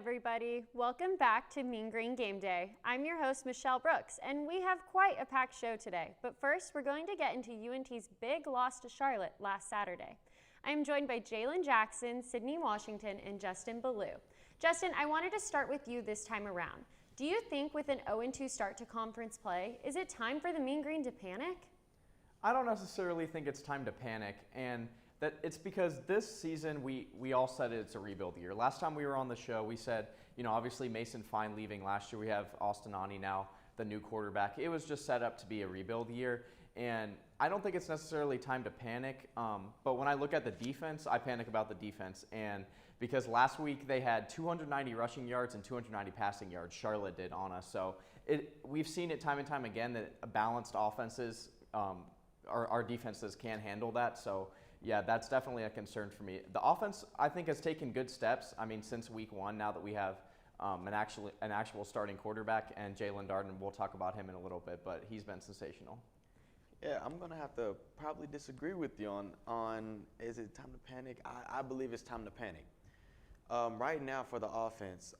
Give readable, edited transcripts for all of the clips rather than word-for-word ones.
everybody. Welcome back to Mean Green Game Day. I'm your host, Michelle Brooks, and we have quite a packed show today. But first, we're going to get into UNT's big loss to Charlotte last Saturday. I am joined by Jalen Jackson, Sydney Washington, and Justin Ballou. Justin, I wanted to start with you this time around. Do you think with an 0-2 start to conference play, is it time for the Mean Green to panic? I don't necessarily think it's time to panic, and that it's because this season we all said it's a rebuild year. Last time we were on the show, we said, obviously Mason Fine leaving last year. We have Austin Ani now, the new quarterback. It was just set up to be a rebuild year, and I don't think it's necessarily time to panic. But when I look at the defense, I panic about the defense, and because last week they had 290 rushing yards and 290 passing yards. Charlotte did on us, so we've seen it time and time again that balanced offenses, our defenses can handle that. So. Yeah, that's definitely a concern for me. The offense, I think, has taken good steps. I mean, since week one, now that we have an actual starting quarterback, and Jalen Darden, we'll talk about him in a little bit, but he's been sensational. Yeah, I'm going to have to probably disagree with you on is it time to panic? I believe it's time to panic. Right now for the offense,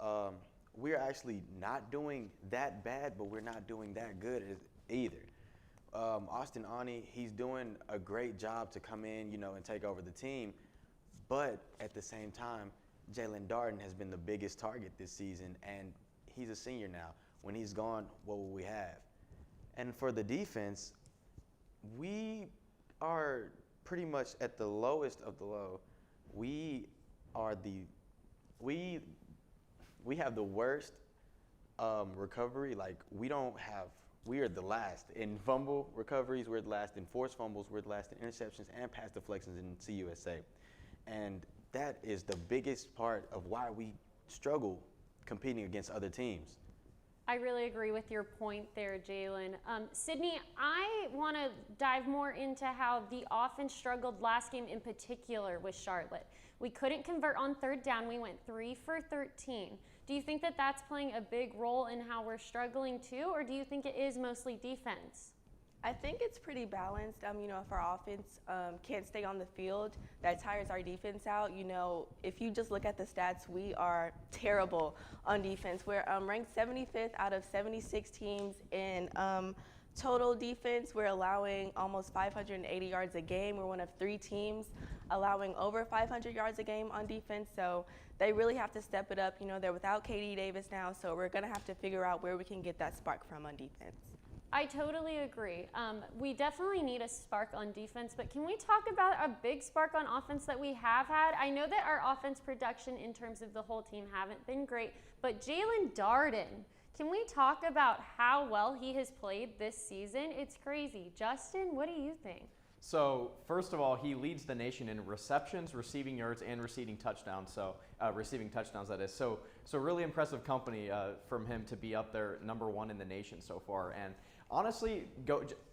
we're actually not doing that bad, but we're not doing that good either. Austin Ani, he's doing a great job to come in, and take over the team. But at the same time, Jalen Darden has been the biggest target this season, and he's a senior now. When he's gone, what will we have? And for the defense, we are pretty much at the lowest of the low. We have the worst recovery. We are the last in fumble recoveries. We're the last in forced fumbles. We're the last in interceptions and pass deflections in CUSA. And that is the biggest part of why we struggle competing against other teams. I really agree with your point there, Jalen. Sydney, I want to dive more into how the offense struggled last game in particular with Charlotte. We couldn't convert on third down. We went 3 for 13. Do you think that that's playing a big role in how we're struggling too, or do you think it is mostly defense? I think it's pretty balanced. If our offense can't stay on the field, that tires our defense out. If you just look at the stats, we are terrible on defense. We're ranked 75th out of 76 teams in total defense. We're allowing almost 580 yards a game. We're one of 3 teams allowing over 500 yards a game on defense. So they really have to step it up. They're without KD Davis now, so we're going to have to figure out where we can get that spark from on defense. I totally agree. We definitely need a spark on defense, but can we talk about a big spark on offense that we have had? I know that our offense production in terms of the whole team haven't been great, but Jalen Darden, can we talk about how well he has played this season? It's crazy. Justin, what do you think? So first of all, he leads the nation in receptions, receiving yards, and receiving touchdowns. Receiving touchdowns, that is. So really impressive company from him to be up there #1 in the nation so far. And honestly,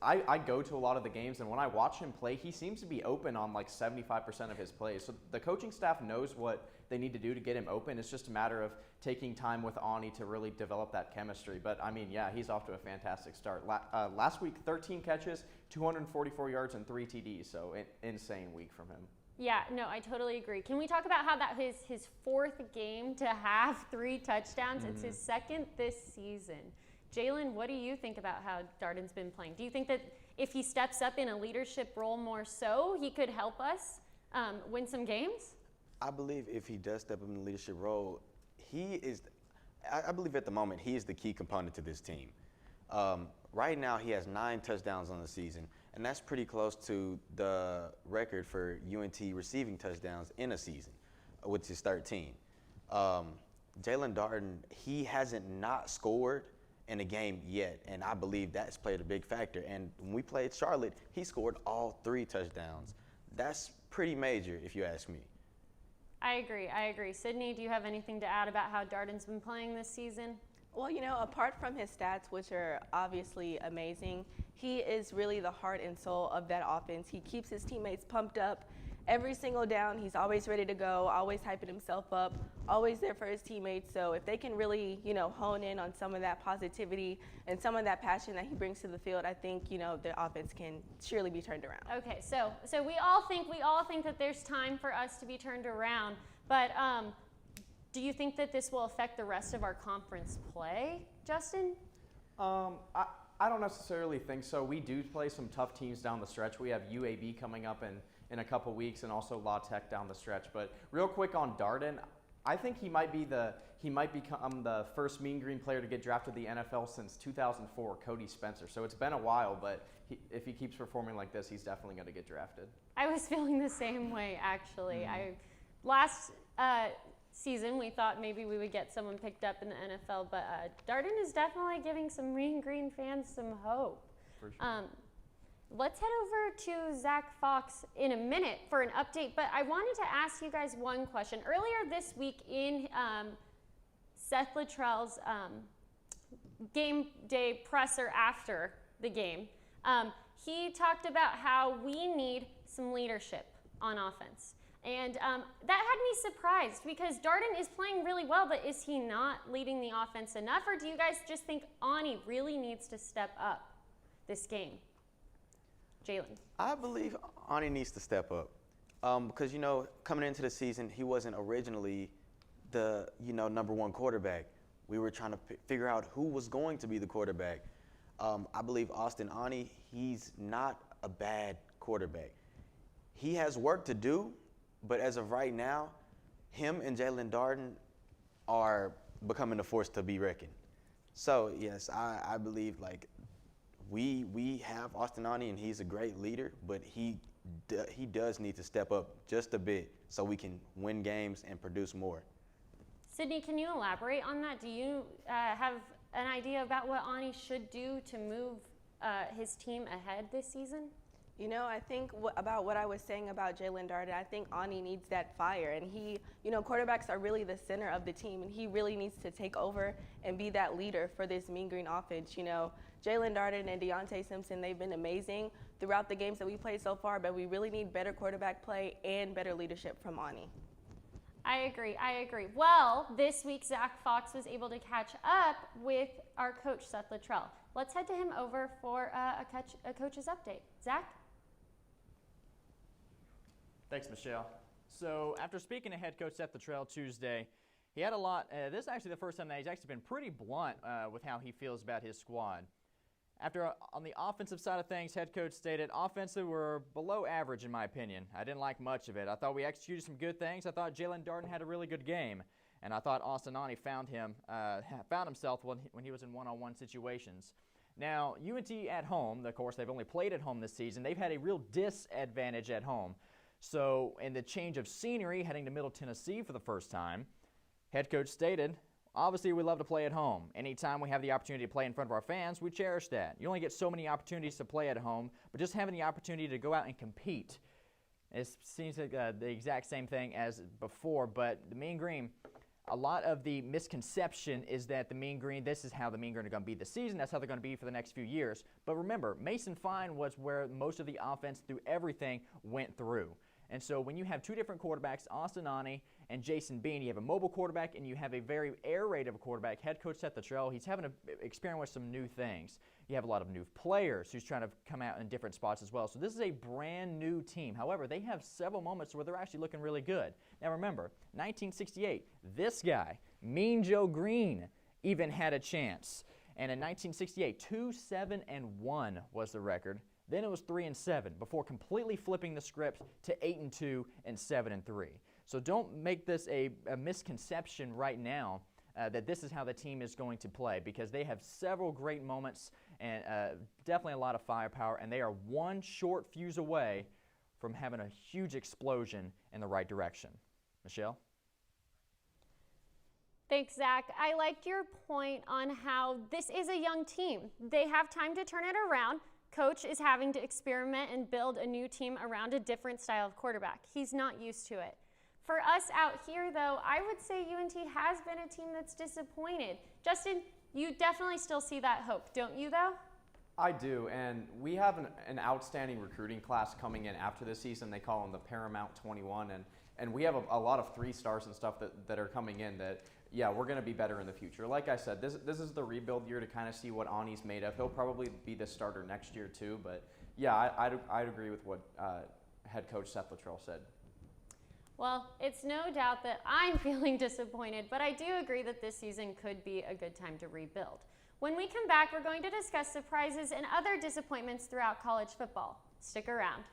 I go to a lot of the games, and when I watch him play, he seems to be open on like 75% of his plays. So the coaching staff knows what they need to do to get him open. It's just a matter of taking time with Ani to really develop that chemistry. But I mean, yeah, he's off to a fantastic start. Last week, 13 catches, 244 yards, and 3 TDs. So insane week from him. Yeah, no, I totally agree. Can we talk about how that is his 4th game to have 3 touchdowns? Mm-hmm. It's his 2nd this season. Jalen, what do you think about how Darden's been playing? Do you think that if he steps up in a leadership role more so, he could help us win some games? I believe if he does step up in the leadership role, I believe at the moment he is the key component to this team. Right now he has 9 touchdowns on the season, and that's pretty close to the record for UNT receiving touchdowns in a season, which is 13. Jalen Darden, he hasn't not scored in a game yet, and I believe that's played a big factor. And when we played Charlotte, he scored all 3 touchdowns. That's pretty major, if you ask me. I agree. Sydney, do you have anything to add about how Darden's been playing this season? Well, apart from his stats, which are obviously amazing, he is really the heart and soul of that offense. He keeps his teammates pumped up. Every single down, he's always ready to go, always hyping himself up, always there for his teammates. So if they can really, hone in on some of that positivity and some of that passion that he brings to the field, I think, the offense can surely be turned around. Okay, so we all think that there's time for us to be turned around, but Do you think that this will affect the rest of our conference play, Justin? I don't necessarily think so. We do play some tough teams down the stretch. We have UAB coming up in a couple weeks, and also La Tech down the stretch. But real quick on Darden, I think he might become the first Mean Green player to get drafted to the NFL since 2004, Cody Spencer. So it's been a while, but if he keeps performing like this, he's definitely going to get drafted. I was feeling the same way, actually. Last season, we thought maybe we would get someone picked up in the NFL, but Darden is definitely giving some Mean Green fans some hope. For sure. Let's head over to Zach Fox in a minute for an update, but I wanted to ask you guys one question. Earlier this week in Seth Luttrell's game day presser after the game, he talked about how we need some leadership on offense. And that had me surprised because Darden is playing really well, but is he not leading the offense enough? Or do you guys just think Ani really needs to step up this game? Jalen. I believe Ani needs to step up because, coming into the season, he wasn't originally the, number one quarterback. We were trying to figure out who was going to be the quarterback. I believe Austin Ani, he's not a bad quarterback. He has work to do, but as of right now, him and Jalen Darden are becoming a force to be reckoned. So, yes, I believe, we have Austin Ani, and he's a great leader, but he does need to step up just a bit so we can win games and produce more. Sydney, can you elaborate on that? Do you have an idea about what Ani should do to move his team ahead this season? I think about what I was saying about Jalen Darden, I think Ani needs that fire. And he, quarterbacks are really the center of the team, and he really needs to take over and be that leader for this Mean Green offense. Jalen Darden and Deontay Simpson, they've been amazing throughout the games that we played so far, but we really need better quarterback play and better leadership from Ani. I agree. Well, this week, Zach Fox was able to catch up with our coach, Seth Luttrell. Let's head to him over for a coach's update. Zach? Thanks, Michelle. So after speaking to head coach Seth Luttrell Tuesday, he had a lot. This is actually the first time that he's actually been pretty blunt with how he feels about his squad. After on the offensive side of things, head coach stated, offensive were below average in my opinion. I didn't like much of it. I thought we executed some good things. I thought Jalen Darden had a really good game. And I thought Austin Ani found himself when he was in one-on-one situations. Now, UNT at home, of course, they've only played at home this season. They've had a real disadvantage at home. So in the change of scenery, heading to Middle Tennessee for the first time, head coach stated, obviously we love to play at home. Anytime we have the opportunity to play in front of our fans, we cherish that. You only get so many opportunities to play at home, but just having the opportunity to go out and compete, it seems like the exact same thing as before, but the Mean Green, a lot of the misconception is that the Mean Green, this is how the Mean Green are going to be this season. That's how they're going to be for the next few years. But remember, Mason Fine was where most of the offense through everything went through. And so when you have two different quarterbacks, Austin Ani and Jason Bean, you have a mobile quarterback and you have a very air raid of a quarterback. Head coach Seth Luttrell, he's having to experiment with some new things. You have a lot of new players who's trying to come out in different spots as well. So this is a brand new team. However, they have several moments where they're actually looking really good. Now remember, 1968, this guy, Mean Joe Green, even had a chance. And in 1968, 2-7-1 was the record. Then it was 3-7 before completely flipping the script to 8-2 and 7-3. So don't make this a misconception right now that this is how the team is going to play, because they have several great moments and definitely a lot of firepower, and they are one short fuse away from having a huge explosion in the right direction. Michelle? Thanks, Zach. I liked your point on how this is a young team. They have time to turn it around. Coach is having to experiment and build a new team around a different style of quarterback. He's not used to it. For us out here, though, I would say UNT has been a team that's disappointed. Justin, you definitely still see that hope, don't you, though? I do, and we have an outstanding recruiting class coming in after this season. They call them the Paramount 21, and we have a lot of 3-stars and stuff that are coming in that, yeah, we're going to be better in the future. Like I said, this is the rebuild year to kind of see what Ani's made of. He'll probably be the starter next year too, but yeah, I'd agree with what head coach Seth Luttrell said. Well, it's no doubt that I'm feeling disappointed, but I do agree that this season could be a good time to rebuild. When we come back, we're going to discuss surprises and other disappointments throughout college football. Stick around.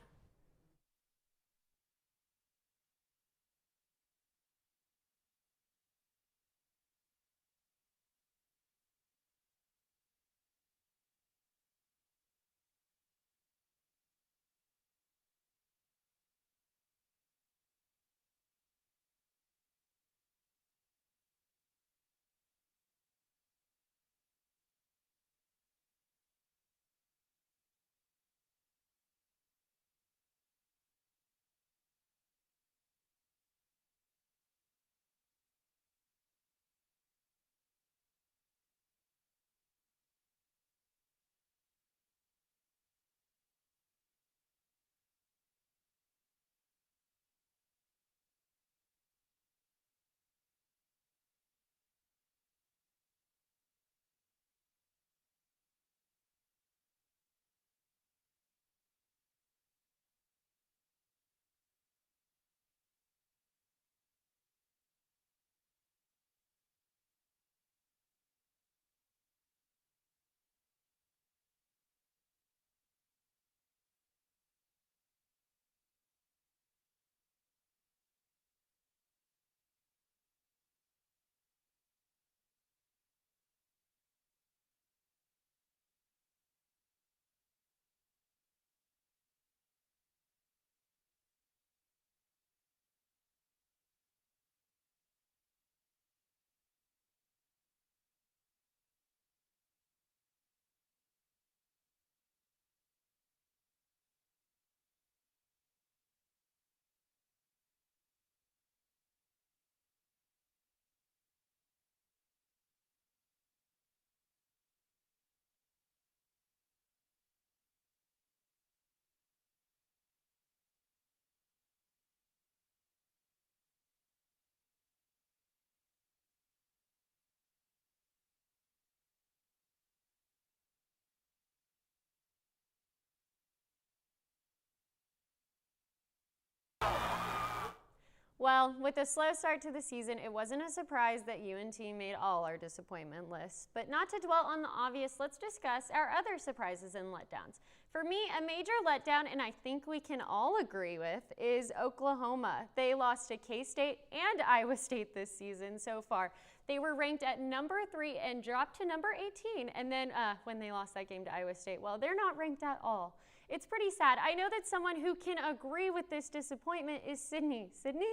Well, with a slow start to the season, it wasn't a surprise that UNT made all our disappointment lists. But not to dwell on the obvious, let's discuss our other surprises and letdowns. For me, a major letdown, and I think we can all agree with, is Oklahoma. They lost to K-State and Iowa State this season so far. They were ranked at number 3 and dropped to number 18. And then when they lost that game to Iowa State, well, they're not ranked at all. It's pretty sad. I know that someone who can agree with this disappointment is Sydney. Sydney?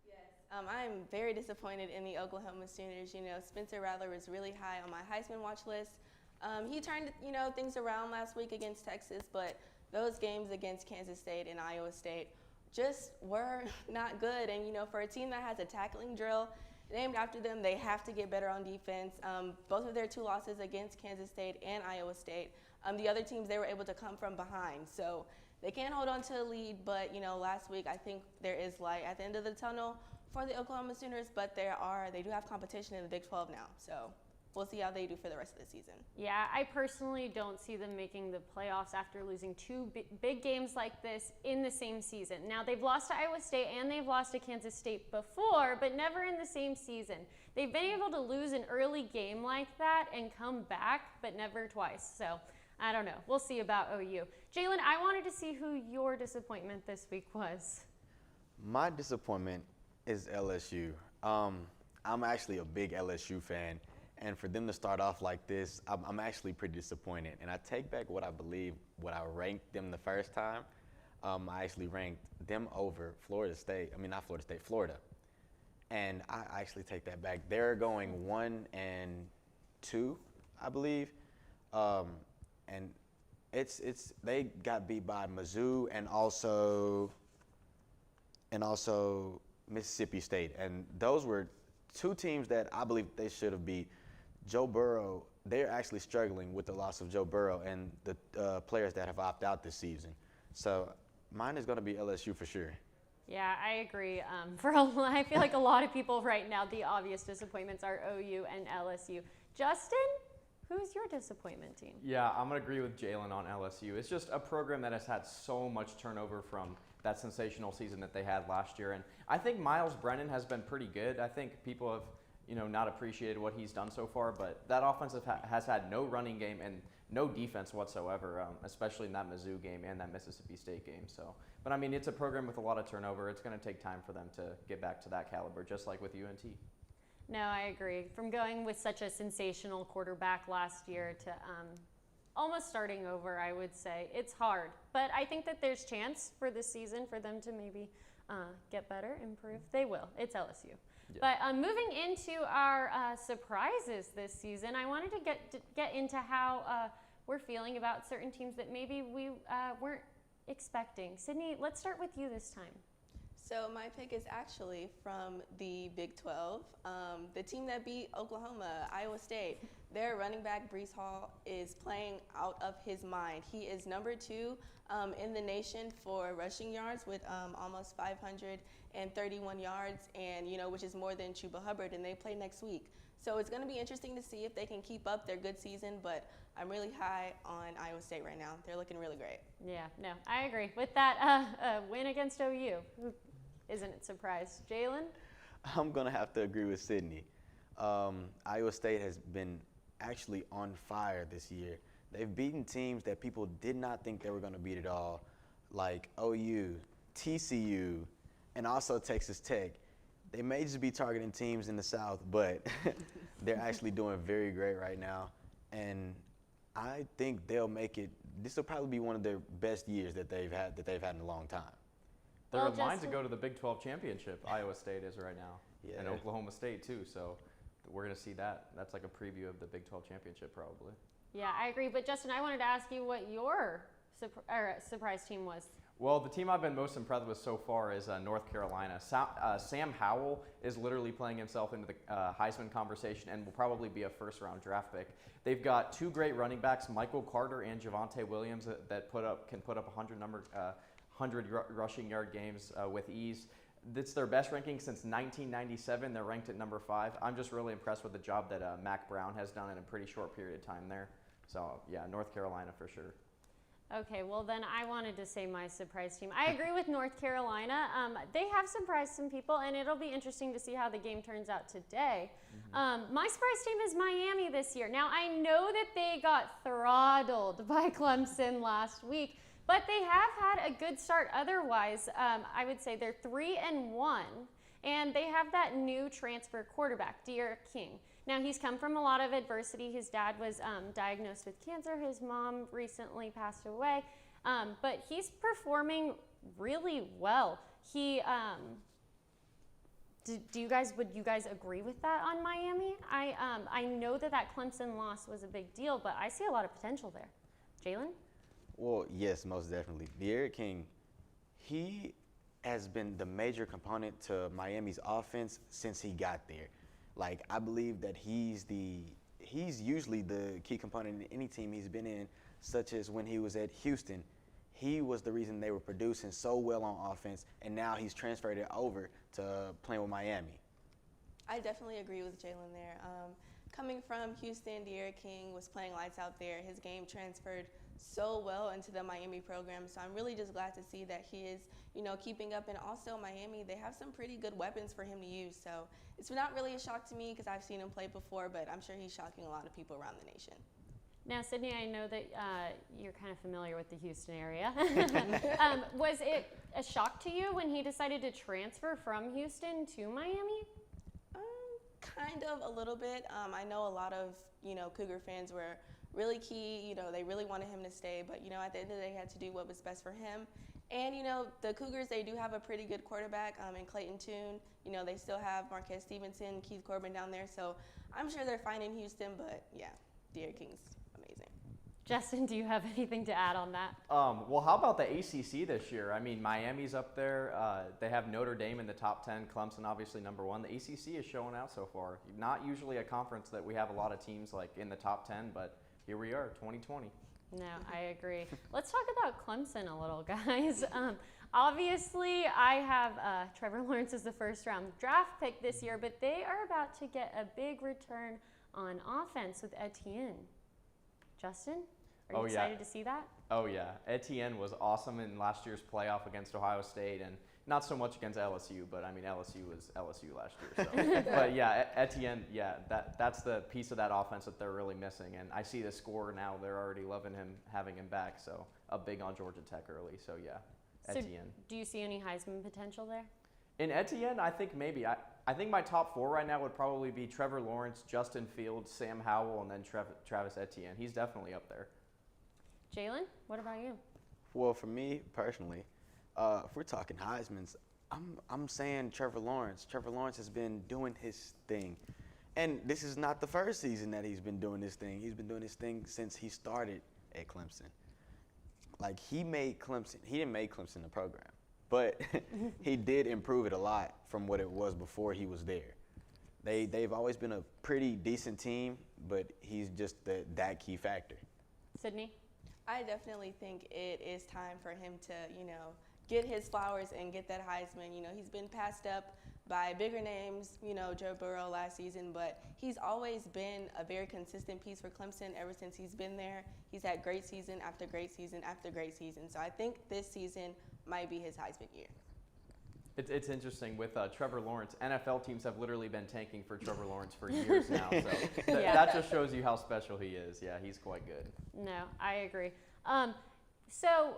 Yes. I'm very disappointed in the Oklahoma Sooners. You know, Spencer Rattler was really high on my Heisman watch list. He turned, things around last week against Texas, but those games against Kansas State and Iowa State just were not good. And, for a team that has a tackling drill named after them, they have to get better on defense. Both of their 2 losses against Kansas State and Iowa State, the other teams, they were able to come from behind. So they can hold on to a lead, but, last week I think there is light at the end of the tunnel for the Oklahoma Sooners, but they do have competition in the Big 12 now. So we'll see how they do for the rest of the season. Yeah, I personally don't see them making the playoffs after losing 2 big games like this in the same season. Now, they've lost to Iowa State and they've lost to Kansas State before, but never in the same season. They've been able to lose an early game like that and come back, but never twice. So I don't know. We'll see about OU. Jalen, I wanted to see who your disappointment this week was. My disappointment is LSU. I'm actually a big LSU fan, and for them to start off like this, I'm actually pretty disappointed. And I take back what I ranked them the first time. I actually ranked them over Florida. And I actually take that back. They're going 1-2, I believe. And they got beat by Mizzou and also Mississippi State, and those were 2 teams that I believe they should have beat. Joe Burrow, they're actually struggling with the loss of Joe Burrow and the players that have opted out this season. So mine is going to be LSU for sure. Yeah, I agree. I feel like a lot of people right now, the obvious disappointments are OU and LSU. Justin, who's your disappointment team? Yeah, I'm going to agree with Jalen on LSU. It's just a program that has had so much turnover from that sensational season that they had last year. And I think Miles Brennan has been pretty good. I think people have, not appreciated what he's done so far, but that offense has had no running game and no defense whatsoever, especially in that Mizzou game and that Mississippi State game. So, but I mean, it's a program with a lot of turnover. It's going to take time for them to get back to that caliber, just like with UNT. No, I agree. From going with such a sensational quarterback last year to almost starting over, I would say it's hard. But I think that there's chance for this season for them to maybe get better, improve. They will. It's LSU. Yeah. But moving into our surprises this season, I wanted to get into how we're feeling about certain teams that maybe we weren't expecting. Sydney, let's start with you this time. So my pick is actually from the Big 12. The team that beat Oklahoma, Iowa State, their running back, Breece Hall, is playing out of his mind. He is number 2 in the nation for rushing yards with almost 531 yards, and which is more than Chuba Hubbard, and they play next week. So it's going to be interesting to see if they can keep up their good season, but I'm really high on Iowa State right now. They're looking really great. Yeah, no, I agree. With that win against OU, isn't it surprised? Jalen? I'm going to have to agree with Sydney. Iowa State has been actually on fire this year. They've beaten teams that people did not think they were going to beat at all, like OU, TCU, and also Texas Tech. They may just be targeting teams in the South, but they're actually doing very great right now. And I think they'll make it. This will probably be one of their best years that they've had in a long time. They're in line to go to the Big 12 championship. Iowa State is right now, yeah. And Oklahoma State too. So we're going to see that. That's like a preview of the Big 12 championship, probably. Yeah, I agree. But Justin, I wanted to ask you what your surprise team was. Well, the team I've been most impressed with so far is North Carolina. Sam Howell is literally playing himself into the Heisman conversation and will probably be a first-round draft pick. They've got 2 great running backs, Michael Carter and Javonte Williams, that can put up 100 rushing yard games with ease. It's their best ranking since 1997. They're ranked at number 5. I'm just really impressed with the job that Mac Brown has done in a pretty short period of time there. So, yeah, North Carolina for sure. Okay, well then I wanted to say my surprise team. I agree with North Carolina. They have surprised some people, and it'll be interesting to see how the game turns out today. My surprise team is Miami this year. Now, I know that they got throttled by Clemson last week, but they have had a good start otherwise. I would say they're 3-1, and they have that new transfer quarterback, Derek King. Now, he's come from a lot of adversity. His dad was diagnosed with cancer. His mom recently passed away. But he's performing really well. Would you guys agree with that on Miami? I know that Clemson loss was a big deal, but I see a lot of potential there. Jalen? Well, yes, most definitely. Derek King, he has been the major component to Miami's offense since he got there. Like, I believe that he's usually the key component in any team he's been in, such as when he was at Houston. He was the reason they were producing so well on offense, and now he's transferred it over to playing with Miami. I definitely agree with Jalen there. Coming from Houston, Derek King was playing lights out there. His game transferred so well into the Miami program, so I'm really just glad to see that he is, keeping up. And also Miami, they have some pretty good weapons for him to use, so it's not really a shock to me because I've seen him play before, but I'm sure he's shocking a lot of people around the nation. Now, Sydney, I know that you're kind of familiar with the Houston area. Was it a shock to you when he decided to transfer from Houston to Miami? Kind of, a little bit. I know a lot of, Cougar fans were really key. They really wanted him to stay, but, at the end of the day, he had to do what was best for him. And, the Cougars, they do have a pretty good quarterback in Clayton Tune. They still have Marquez Stevenson, Keith Corbin down there, so I'm sure they're fine in Houston, but, yeah, Derek King's amazing. Justin, do you have anything to add on that? Well, how about the ACC this year? I mean, Miami's up there. They have Notre Dame in the top 10. Clemson, obviously, number 1. The ACC is showing out so far. Not usually a conference that we have a lot of teams like in the top 10, but here we are, 2020. No, I agree. Let's talk about Clemson a little, guys. Obviously, I have Trevor Lawrence as the first-round draft pick this year, but they are about to get a big return on offense with Etienne. Justin? Are you Oh, yeah. excited to see that? Oh yeah, Etienne was awesome in last year's playoff against Ohio State, and not so much against LSU, but I mean LSU was LSU last year. So, but yeah, Etienne, yeah, that's the piece of that offense that they're really missing, and I see the score now. They're already loving him, having him back. So, up big on Georgia Tech early. So yeah, So Etienne. do you see any Heisman potential there? In Etienne, I think maybe. I think my top four right now would probably be Trevor Lawrence, Justin Fields, Sam Howell, and then Travis Etienne. He's definitely up there. Jalen, what about you? Well, for me personally, if we're talking Heisman's, I'm saying Trevor Lawrence. Trevor Lawrence has been doing his thing, and this is not the first season that he's been doing this thing. He's been doing his thing since he started at Clemson. Like he made Clemson. He didn't make Clemson the program, but he did improve it a lot from what it was before he was there. They've always been a pretty decent team, but he's just that key factor. Sydney? I definitely think it is time for him to, get his flowers and get that Heisman. He's been passed up by bigger names, Joe Burrow last season, but he's always been a very consistent piece for Clemson ever since he's been there. He's had great season after great season after great season. So I think this season might be his Heisman year. It's interesting with Trevor Lawrence. NFL teams have literally been tanking for Trevor Lawrence for years now. So that just shows you how special he is. Yeah, he's quite good. No, I agree. So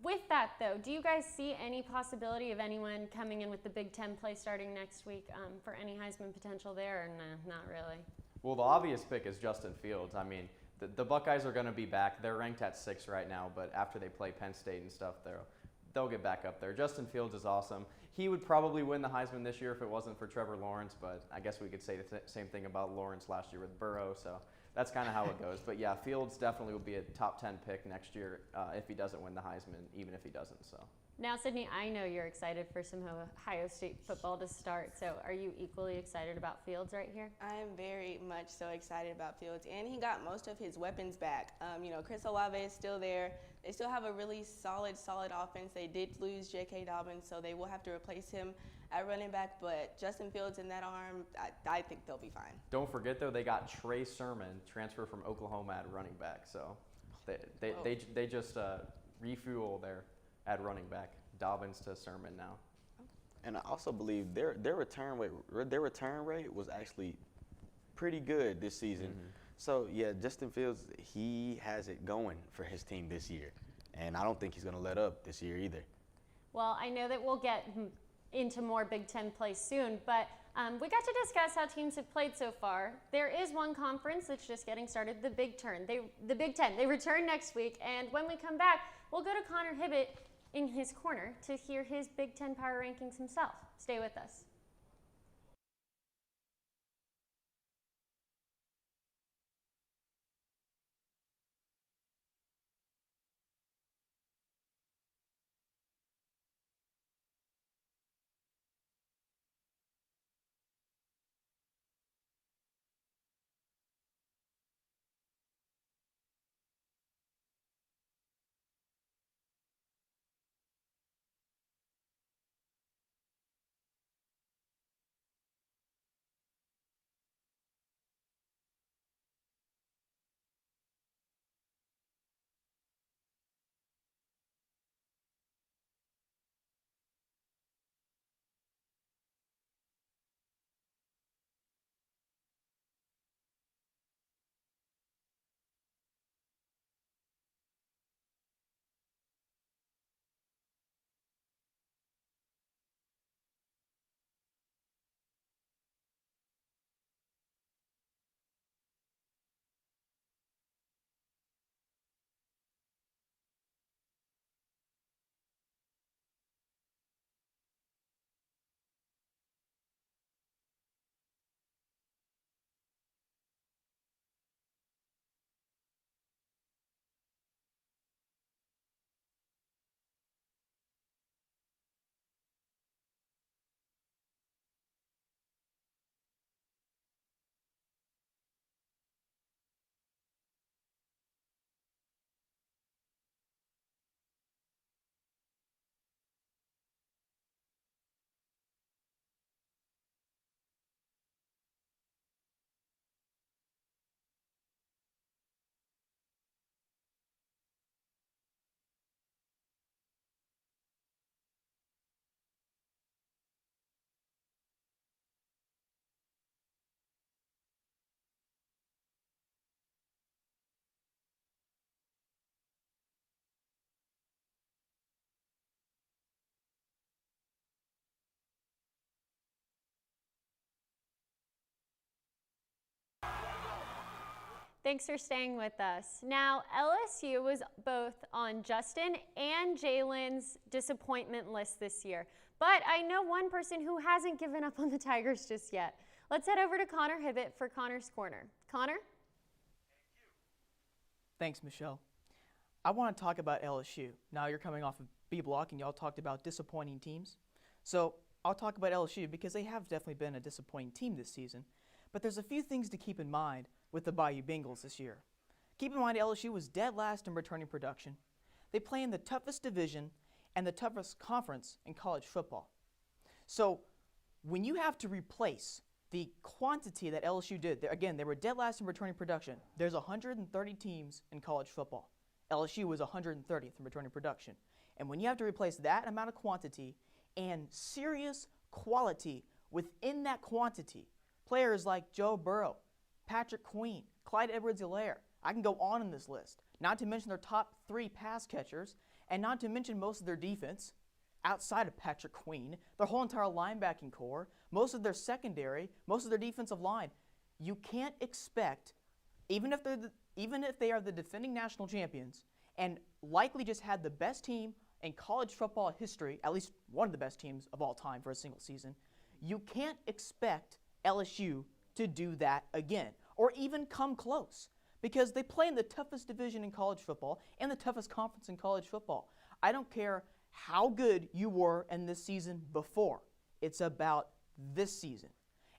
with that, though, do you guys see any possibility of anyone coming in with the Big Ten play starting next week for any Heisman potential there, or no, not really? Well, the obvious pick is Justin Fields. I mean, the Buckeyes are going to be back. They're ranked at 6 right now, but after they play Penn State and stuff, they'll get back up there. Justin Fields is awesome. He would probably win the Heisman this year if it wasn't for Trevor Lawrence, but I guess we could say the same thing about Lawrence last year with Burrow, so that's kind of how it goes. But yeah, Fields definitely will be a top 10 pick next year if he doesn't win the Heisman, even if he doesn't. So. Now, Sydney, I know you're excited for some Ohio State football to start, so are you equally excited about Fields right here? I am very much so excited about Fields, and he got most of his weapons back. Chris Olave is still there. They still have a really solid offense. They did lose J.K. Dobbins, so they will have to replace him at running back, but Justin Fields in that arm, I think they'll be fine. Don't forget, though, they got Trey Sermon, transfer from Oklahoma at running back, so they just refuel there at running back. Dobbins to Sermon now. And I also believe their return rate was actually pretty good this season. Mm-hmm. So yeah, Justin Fields, he has it going for his team this year, and I don't think he's going to let up this year either. Well, I know that we'll get into more Big Ten play soon, but we got to discuss how teams have played so far. There is one conference that's just getting started, the Big Ten. They return next week, and when we come back, we'll go to Connor Hibbett in his corner to hear his Big Ten power rankings himself. Stay with us. Thanks for staying with us. Now, LSU was both on Justin and Jalen's disappointment list this year. But I know one person who hasn't given up on the Tigers just yet. Let's head over to Connor Hibbett for Connor's Corner. Connor? Thanks, Michelle. I want to talk about LSU. Now you're coming off of B Block and y'all talked about disappointing teams. So I'll talk about LSU because they have definitely been a disappointing team this season. But there's a few things to keep in mind with the Bayou Bengals this year. Keep in mind LSU was dead last in returning production. They play in the toughest division and the toughest conference in college football. So when you have to replace the quantity that LSU did, again, they were dead last in returning production. There's 130 teams in college football. LSU was 130th in returning production. And when you have to replace that amount of quantity and serious quality within that quantity, players like Joe Burrow, Patrick Queen, Clyde Edwards-Helaire, I can go on in this list, not to mention their top 3 pass catchers, and not to mention most of their defense, outside of Patrick Queen, their whole entire linebacking core, most of their secondary, most of their defensive line. You can't expect, even if they are the defending national champions and likely just had the best team in college football history, at least one of the best teams of all time for a single season, you can't expect LSU to do that again or even come close because they play in the toughest division in college football and the toughest conference in college football. I don't care how good you were in this season before. It's about this season.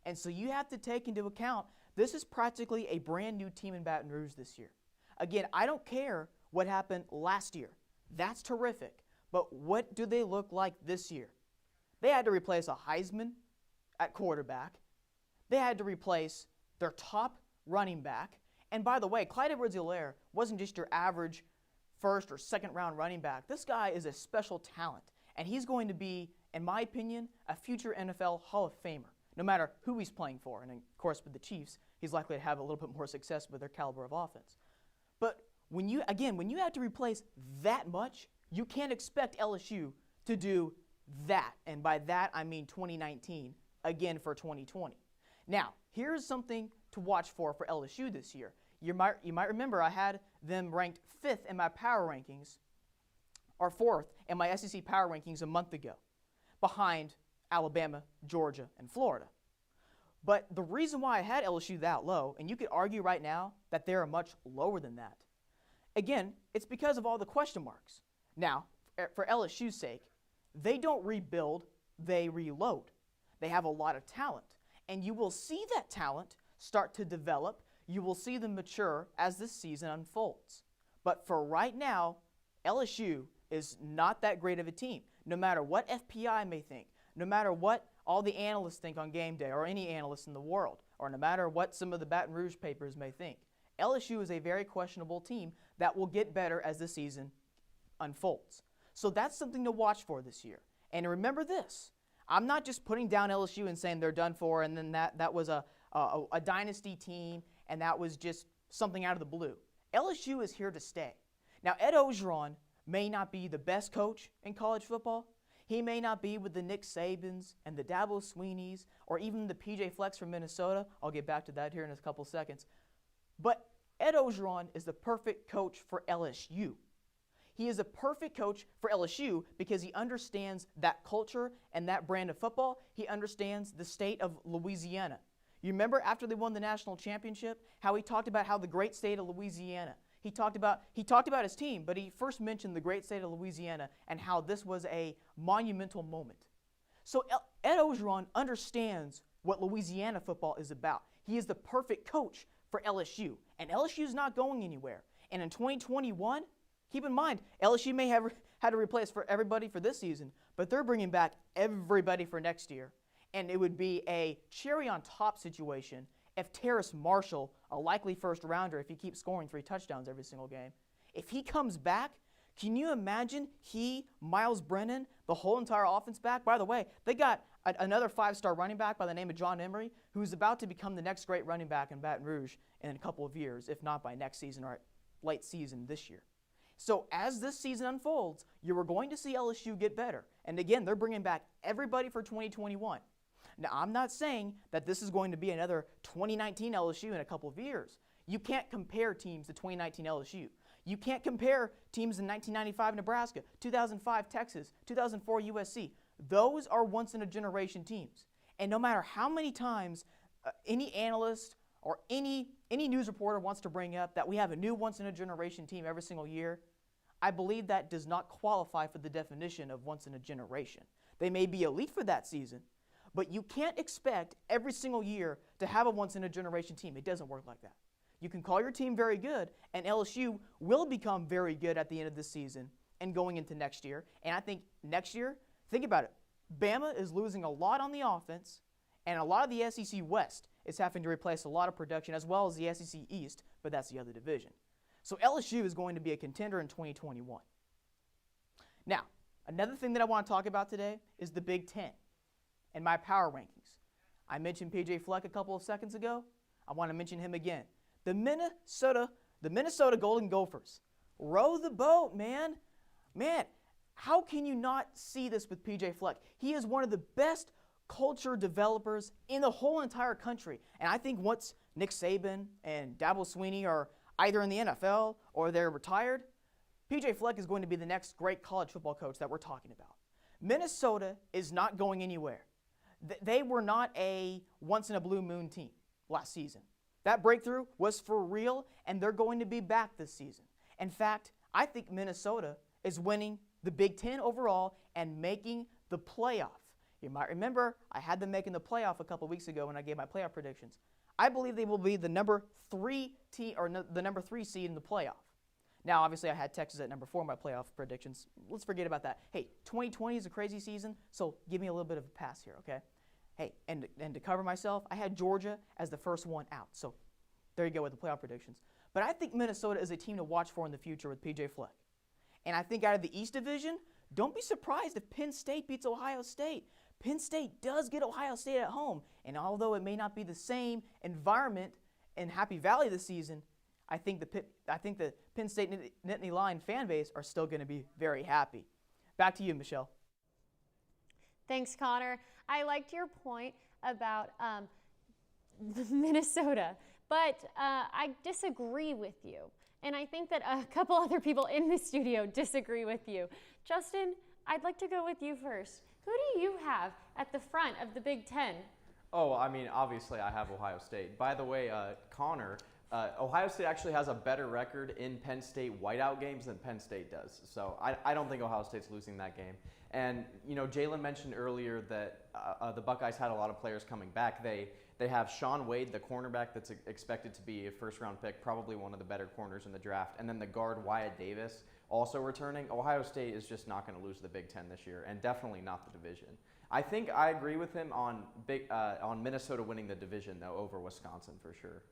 And so you have to take into account this is practically a brand new team in Baton Rouge this year. Again, I don't care what happened last year. That's terrific. But what do they look like this year? They had to replace a Heisman at quarterback. They had to replace their top running back. And by the way, Clyde Edwards-Helaire wasn't just your average first or second round running back. This guy is a special talent. And he's going to be, in my opinion, a future NFL Hall of Famer, no matter who he's playing for. And of course, with the Chiefs, he's likely to have a little bit more success with their caliber of offense. But when you have to replace that much, you can't expect LSU to do that. And by that, I mean 2019, again for 2020. Now, here's something to watch for LSU this year. You might remember I had them ranked 5th in my power rankings, or 4th in my SEC power rankings a month ago, behind Alabama, Georgia, and Florida. But the reason why I had LSU that low, and you could argue right now that they're much lower than that, again, it's because of all the question marks. Now, for LSU's sake, they don't rebuild, they reload. They have a lot of talent, and you will see that talent start to develop. You will see them mature as this season unfolds. But for right now, LSU is not that great of a team. No matter what FPI may think, no matter what all the analysts think on Gameday or any analyst in the world, or no matter what some of the Baton Rouge papers may think, LSU is a very questionable team that will get better as the season unfolds. So that's something to watch for this year. And remember this, I'm not just putting down LSU and saying they're done for and then that was a dynasty team and that was just something out of the blue. LSU is here to stay. Now, Ed Orgeron may not be the best coach in college football. He may not be with the Nick Sabans and the Dabo Sweeneys or even the PJ Flecks from Minnesota. I'll get back to that here in a couple seconds. But Ed Orgeron is the perfect coach for LSU. He is a perfect coach for LSU because he understands that culture and that brand of football. He understands the state of Louisiana. You remember after they won the national championship, how he talked about how the great state of Louisiana. He talked about his team, but he first mentioned the great state of Louisiana and how this was a monumental moment. So Ed Orgeron understands what Louisiana football is about. He is the perfect coach for LSU, and LSU is not going anywhere. And in 2021, keep in mind, LSU may have had to replace for everybody for this season, but they're bringing back everybody for next year. And it would be a cherry on top situation if Terrace Marshall, a likely first rounder if he keeps scoring 3 touchdowns every single game, if he comes back, can you imagine Miles Brennan, the whole entire offense back? By the way, they got another 5-star running back by the name of John Emery, who's about to become the next great running back in Baton Rouge in a couple of years, if not by next season or late season this year. So as this season unfolds, you are going to see LSU get better. And again, they're bringing back everybody for 2021. Now, I'm not saying that this is going to be another 2019 LSU in a couple of years. You can't compare teams to 2019 LSU. You can't compare teams in 1995 Nebraska, 2005 Texas, 2004 USC. Those are once-in-a-generation teams. And no matter how many times any analyst or any news reporter wants to bring up that we have a new once-in-a-generation team every single year, I believe that does not qualify for the definition of once-in-a-generation. They may be elite for that season, but you can't expect every single year to have a once-in-a-generation team. It doesn't work like that. You can call your team very good, and LSU will become very good at the end of this season and going into next year. And I think next year, think about it. Bama is losing a lot on the offense, and a lot of the SEC West is having to replace a lot of production as well as the SEC East, but that's the other division. So LSU is going to be a contender in 2021. Now, another thing that I want to talk about today is the Big Ten and my power rankings. I mentioned P.J. Fleck a couple of seconds ago. I want to mention him again. The Minnesota Golden Gophers. Row the boat, man. Man, how can you not see this with P.J. Fleck? He is one of the best culture developers in the whole entire country. And I think once Nick Saban and Dabo Swinney are either in the NFL or they're retired, P.J. Fleck is going to be the next great college football coach that we're talking about. Minnesota is not going anywhere. They were not a once-in-a-blue-moon team last season. That breakthrough was for real, and they're going to be back this season. In fact, I think Minnesota is winning the Big Ten overall and making the playoff. You might remember I had them making the playoff a couple weeks ago when I gave my playoff predictions. I believe they will be the number 3 seed in the playoff. Now, obviously, I had Texas at number 4 in my playoff predictions. Let's forget about that. Hey, 2020 is a crazy season, so give me a little bit of a pass here, okay? Hey, and to cover myself, I had Georgia as the first one out. So there you go with the playoff predictions. But I think Minnesota is a team to watch for in the future with P.J. Fleck. And I think out of the East Division, don't be surprised if Penn State beats Ohio State. Penn State does get Ohio State at home. And although it may not be the same environment in Happy Valley this season, I think the Penn State Nittany Lion fan base are still going to be very happy. Back to you, Michelle. Thanks, Connor. I liked your point about Minnesota, but I disagree with you. And I think that a couple other people in the studio disagree with you. Justin, I'd like to go with you first. Who do you have at the front of the Big Ten? Oh, I mean, obviously I have Ohio State. By the way, Connor, Ohio State actually has a better record in Penn State whiteout games than Penn State does. So I don't think Ohio State's losing that game. And, you know, Jalen mentioned earlier that the Buckeyes had a lot of players coming back. They have Shaun Wade, the cornerback that's expected to be a first-round pick, probably one of the better corners in the draft. And then the guard Wyatt Davis also returning. Ohio State is just not going to lose the Big Ten this year, and definitely not the division. I think I agree with him on Minnesota winning the division, though, over Wisconsin for sure.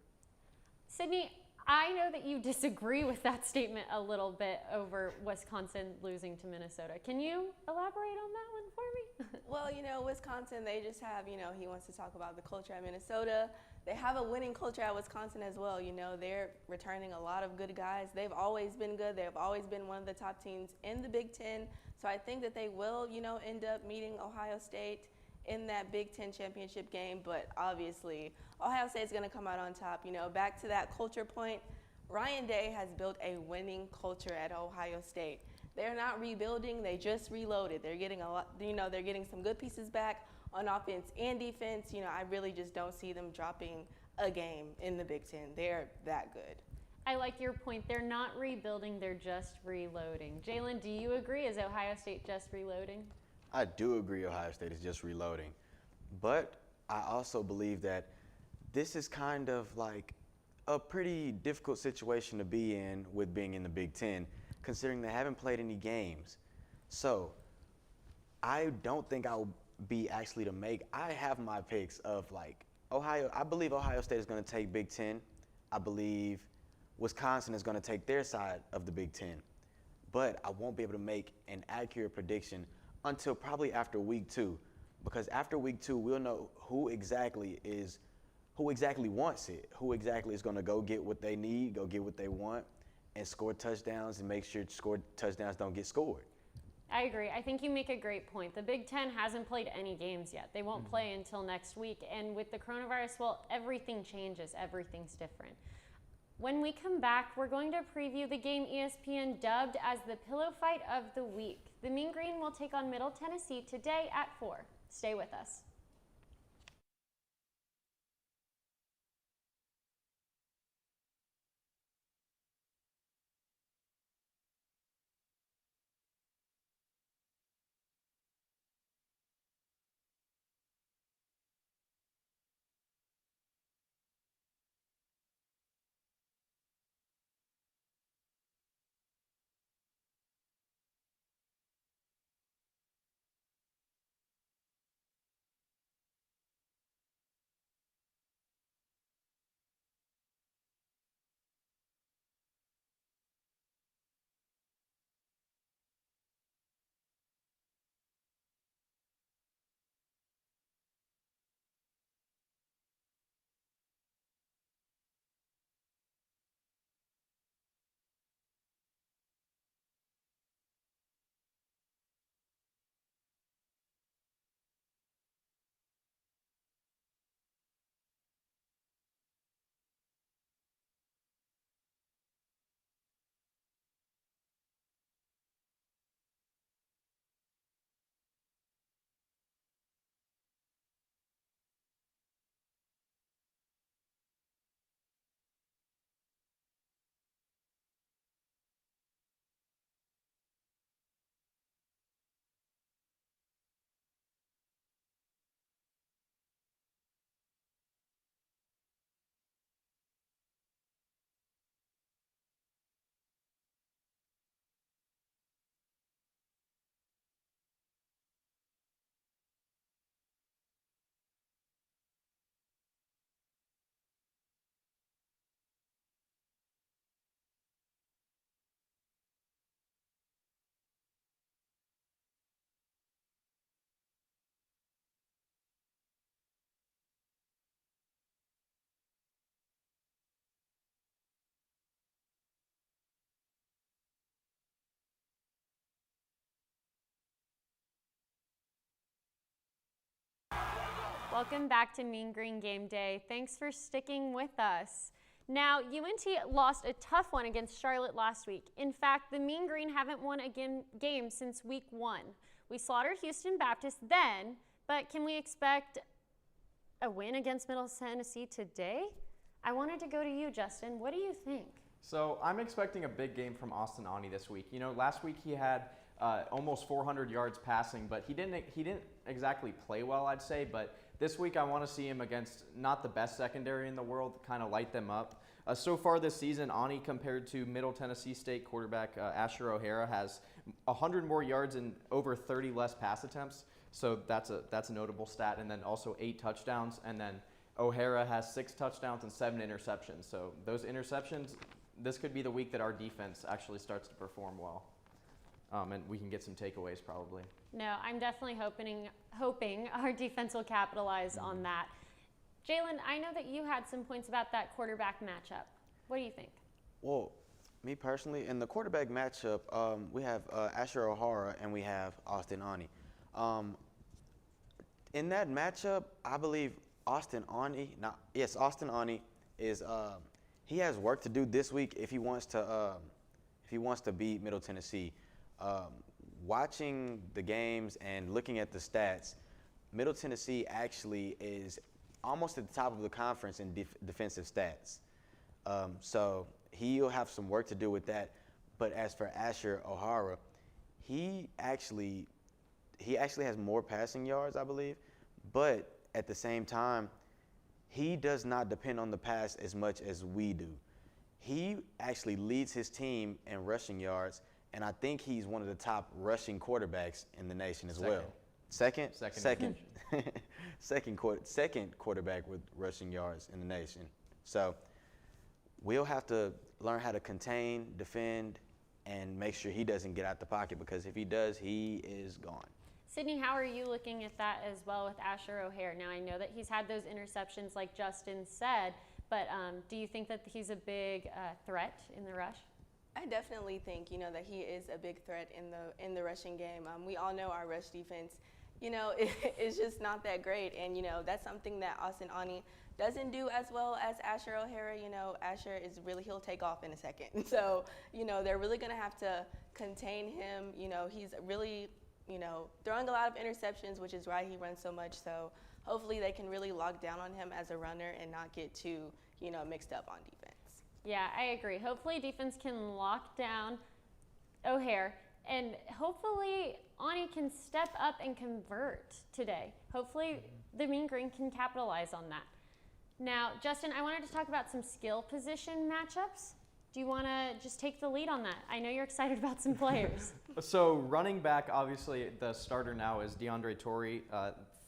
Sydney, I know that you disagree with that statement a little bit over Wisconsin losing to Minnesota. Can you elaborate on that one for me? Well, you know, Wisconsin, they just have, you know, he wants to talk about the culture at Minnesota. They have a winning culture at Wisconsin as well. You know, they're returning a lot of good guys. They've always been good. They've always been one of the top teams in the Big Ten. So I think that they will, you know, end up meeting Ohio State in that Big Ten championship game. But obviously, Ohio State's going to come out on top. You know, back to that culture point, Ryan Day has built a winning culture at Ohio State. They're not rebuilding. They just reloaded. They're getting a lot, you know, they're getting some good pieces back on offense and defense. You know, I really just don't see them dropping a game in the Big Ten. They're that good. I like your point. They're not rebuilding. They're just reloading. Jalen, do you agree? Is Ohio State just reloading? I do agree Ohio State is just reloading. But I also believe that this is kind of like a pretty difficult situation to be in with being in the Big Ten, considering they haven't played any games. So I don't think I'll be actually to make. I have my picks of like Ohio. I believe Ohio State is going to take Big Ten. I believe Wisconsin is going to take their side of the Big Ten. But I won't be able to make an accurate prediction until probably after week 2, because after week 2 we'll know who exactly wants it, who exactly is going to go get what they need, go get what they want, and score touchdowns and make sure touchdowns don't get scored. I agree. I think you make a great point. The Big Ten hasn't played any games yet. They won't play until next week. And with the coronavirus, well, everything changes. Everything's different. When we come back, we're going to preview the game ESPN dubbed as the Pillow Fight of the Week. The Mean Green will take on Middle Tennessee today at 4. Stay with us. Welcome back to Mean Green Game Day. Thanks for sticking with us. Now, UNT lost a tough one against Charlotte last week. In fact, the Mean Green haven't won a game since week 1. We slaughtered Houston Baptist then, but can we expect a win against Middle Tennessee today? I wanted to go to you, Justin. What do you think? So I'm expecting a big game from Austin Ani this week. You know, last week he had almost 400 yards passing, but he didn't exactly play well, I'd say. But this week I want to see him against not the best secondary in the world, kind of light them up. So far this season, Ani compared to Middle Tennessee State quarterback Asher O'Hara has 100 more yards and over 30 less pass attempts. So that's a notable stat. And then also 8 touchdowns. And then O'Hara has 6 touchdowns and 7 interceptions. So those interceptions, this could be the week that our defense actually starts to perform well. And we can get some takeaways probably. No, I'm definitely hoping our defense will capitalize on that. Jalen, I know that you had some points about that quarterback matchup. What do you think? Well, me personally, in the quarterback matchup, we have Asher O'Hara and we have Austin Ani. In that matchup, I believe Austin Ani is he has work to do this week if he wants to beat Middle Tennessee. Watching the games and looking at the stats, Middle Tennessee actually is almost at the top of the conference in defensive stats. So he'll have some work to do with that. But as for Asher O'Hara, he actually has more passing yards, I believe. But at the same time, he does not depend on the pass as much as we do. He actually leads his team in rushing yards, and I think he's one of the top rushing quarterbacks in the nation as well. Second quarterback with rushing yards in the nation. So we'll have to learn how to contain, defend, and make sure he doesn't get out the pocket, because if he does, he is gone. Sydney, how are you looking at that as well with Asher O'Hara? Now, I know that he's had those interceptions like Justin said, but do you think that he's a big threat in the rush? I definitely think, that he is a big threat in the rushing game. We all know our rush defense, it's just not that great. And, that's something that Austin Ani doesn't do as well as Asher O'Hara. Asher he'll take off in a second. So, they're really going to have to contain him. He's really, throwing a lot of interceptions, which is why he runs so much. So hopefully they can really lock down on him as a runner and not get too, mixed up on defense. Yeah, I agree. Hopefully defense can lock down O'Hare, and hopefully Ani can step up and convert today. Hopefully the Mean Green can capitalize on that. Now, Justin, I wanted to talk about some skill position matchups. Do you want to just take the lead on that? I know you're excited about some players. So running back, obviously the starter now is DeAndre Torrey.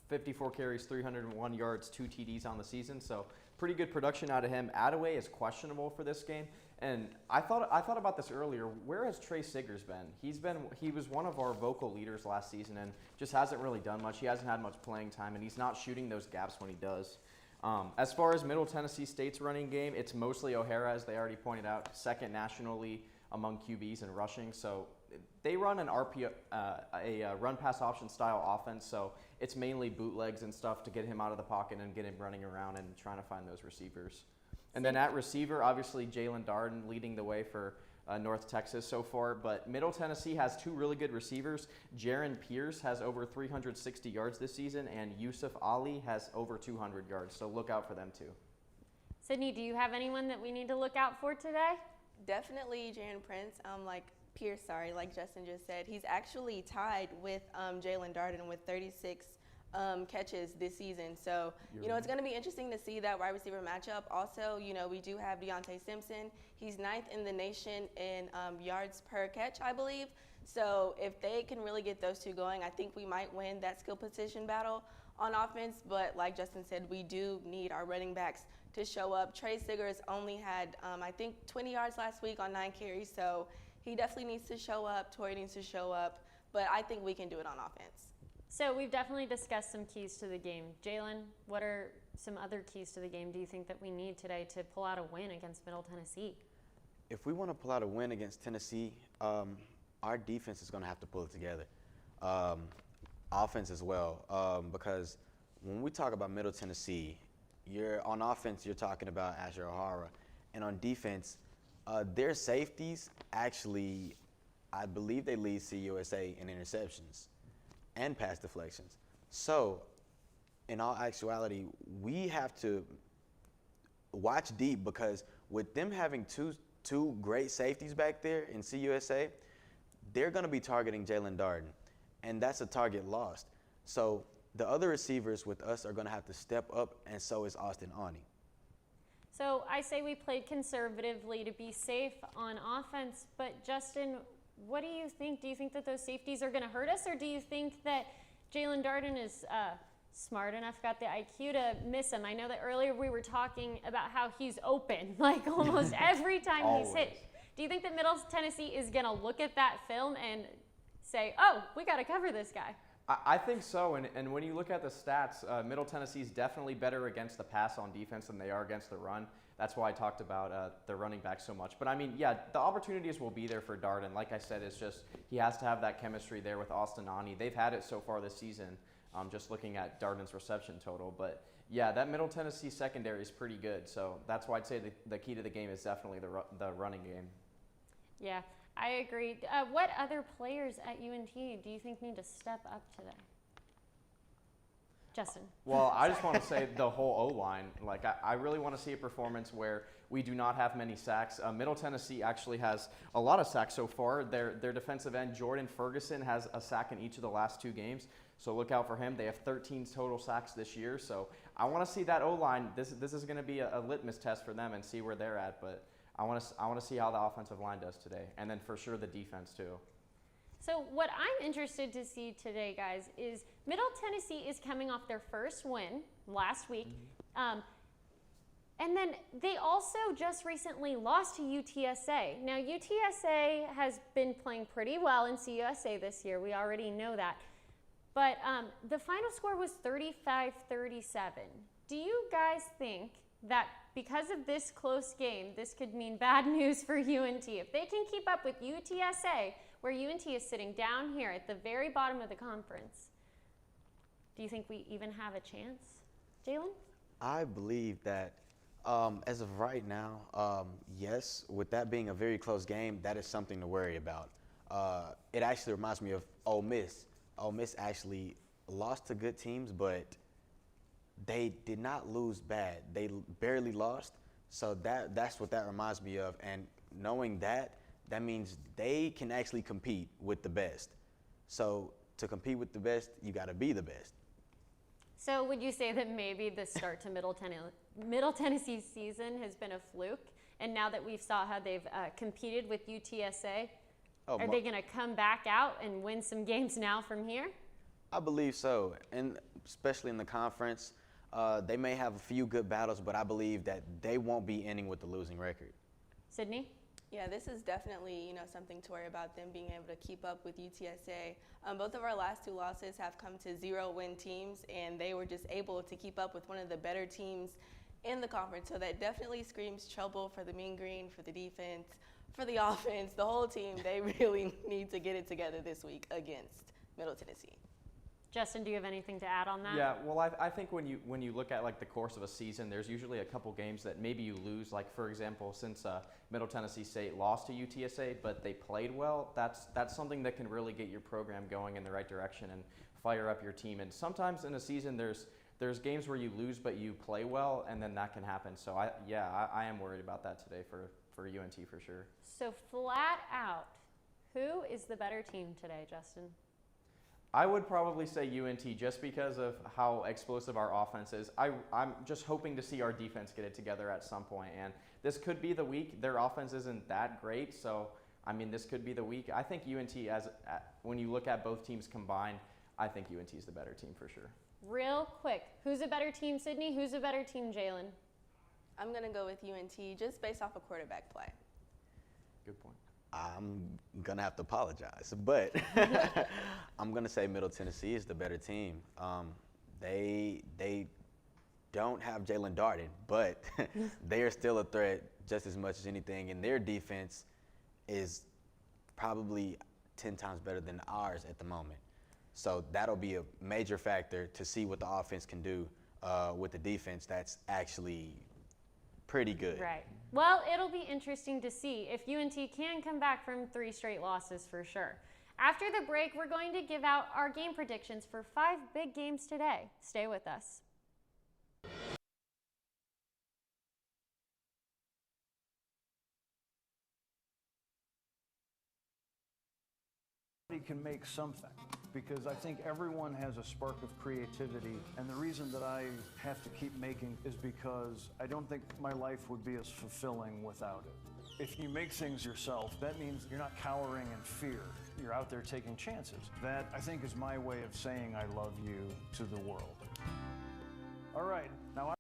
54 carries, 301 yards, 2 TDs on the season. So pretty good production out of him. Attaway is questionable for this game. And I thought about this earlier. Where has Trey Siggers been? He was one of our vocal leaders last season and just hasn't really done much. He hasn't had much playing time, and he's not shooting those gaps when he does. As far as Middle Tennessee State's running game, it's mostly O'Hara, as they already pointed out, second nationally among QBs in rushing. So they run an run-pass option style offense, so it's mainly bootlegs and stuff to get him out of the pocket and get him running around and trying to find those receivers. And then at receiver, obviously Jalen Darden leading the way for North Texas so far, but Middle Tennessee has 2 really good receivers. Jaron Pierce has over 360 yards this season, and Yusuf Ali has over 200 yards, so look out for them too. Sydney, do you have anyone that we need to look out for today? Definitely Jaron Prince, like Justin just said. He's actually tied with Jalen Darden with 36 catches this season. So, it's going to be interesting to see that wide receiver matchup. Also, we do have Deontay Simpson. He's 9th in the nation in yards per catch, I believe. So if they can really get those two going, I think we might win that skill position battle on offense. But like Justin said, we do need our running backs to show up. Trey Siggers only had, 20 yards last week on 9 carries. So he definitely needs to show up. Torrey needs to show up. But I think we can do it on offense. So we've definitely discussed some keys to the game. Jalen, what are some other keys to the game do you think that we need today to pull out a win against Middle Tennessee? If we want to pull out a win against Tennessee, our defense is going to have to pull it together. Offense as well, because when we talk about Middle Tennessee, on offense, you're talking about Asher O'Hara. And on defense, their safeties actually, I believe they lead CUSA in interceptions and pass deflections. So, in all actuality, we have to watch deep, because with them having two great safeties back there in CUSA, they're going to be targeting Jalen Darden, and that's a target lost. So the other receivers with us are going to have to step up, and so is Austin Ani. So I say we played conservatively to be safe on offense, but Justin, what do you think? Do you think that those safeties are going to hurt us, or do you think that Jalen Darden is smart enough, got the IQ to miss him? I know that earlier we were talking about how he's open, like almost every time he's hit. Do you think that Middle Tennessee is going to look at that film and say, oh, we got to cover this guy? I think so, and when you look at the stats, Middle Tennessee is definitely better against the pass on defense than they are against the run. That's why I talked about the running back so much. But I mean, yeah, the opportunities will be there for Darden. Like I said, it's just he has to have that chemistry there with Austin Ani. They've had it so far this season, just looking at Darden's reception total. But yeah, that Middle Tennessee secondary is pretty good. So that's why I'd say the key to the game is definitely the running game. Yeah, I agree. What other players at UNT do you think need to step up today? Justin. Well, I just want to say the whole O-line. Like, I really want to see a performance where we do not have many sacks. Middle Tennessee actually has a lot of sacks so far. Their defensive end, Jordan Ferguson, has a sack in each of the last 2 games. So look out for him. They have 13 total sacks this year. So I want to see that O-line. This is going to be a litmus test for them and see where they're at. But I want to see how the offensive line does today, and then for sure the defense too. So what I'm interested to see today, guys, is Middle Tennessee is coming off their first win last week. And then they also just recently lost to UTSA. Now, UTSA has been playing pretty well in CUSA this year. We already know that. But the final score was 35-37. Do you guys think that because of this close game, this could mean bad news for UNT? If they can keep up with UTSA, where UNT is sitting down here at the very bottom of the conference, Do you think we even have a chance, Jalen? I believe that as of right now, yes, with that being a very close game, that is something to worry about. It actually reminds me of Ole Miss. Ole Miss actually lost to good teams, but they did not lose bad. They barely lost. So that's what that reminds me of. And knowing that, that means they can actually compete with the best. So to compete with the best, you got to be the best. So would you say that maybe the start to Middle Tennessee season has been a fluke? And now that we've saw how they've competed with UTSA, are they going to come back out and win some games now from here? I believe so, and especially in the conference. They may have a few good battles, but I believe that they won't be ending with the losing record. Sydney? Yeah, this is definitely, something to worry about, them being able to keep up with UTSA. Both of our last two losses have come to 0-win teams, and they were just able to keep up with one of the better teams in the conference. So that definitely screams trouble for the Mean Green, for the defense, for the offense, the whole team. They really need to get it together this week against Middle Tennessee. Justin, do you have anything to add on that? Yeah, well, I think when you look at like the course of a season, there's usually a couple games that maybe you lose. Like for example, since Middle Tennessee State lost to UTSA, but they played well, that's something that can really get your program going in the right direction and fire up your team. And sometimes in a season, there's games where you lose but you play well, and then that can happen. So I am worried about that today for UNT for sure. So flat out, who is the better team today, Justin? I would probably say UNT just because of how explosive our offense is. I'm just hoping to see our defense get it together at some point, and this could be the week. Their offense isn't that great, so I mean this could be the week. I think UNT, when you look at both teams combined, I think UNT is the better team for sure. Real quick, who's a better team, Sydney? Who's a better team, Jalen? I'm going to go with UNT just based off of quarterback play. Good point. I'm going to have to apologize, but I'm going to say Middle Tennessee is the better team. They don't have Jalen Darden, but they are still a threat just as much as anything, and their defense is probably 10 times better than ours at the moment. So that'll be a major factor to see what the offense can do with the defense that's actually pretty good. Right. Well, it'll be interesting to see if UNT can come back from 3 straight losses for sure. After the break, we're going to give out our game predictions for 5 big games today. Stay with us. Can make something, because I think everyone has a spark of creativity, and the reason that I have to keep making is because I don't think my life would be as fulfilling without it. If you make things yourself, that means you're not cowering in fear. You're out there taking chances. That, I think, is my way of saying I love you to the world. All right, now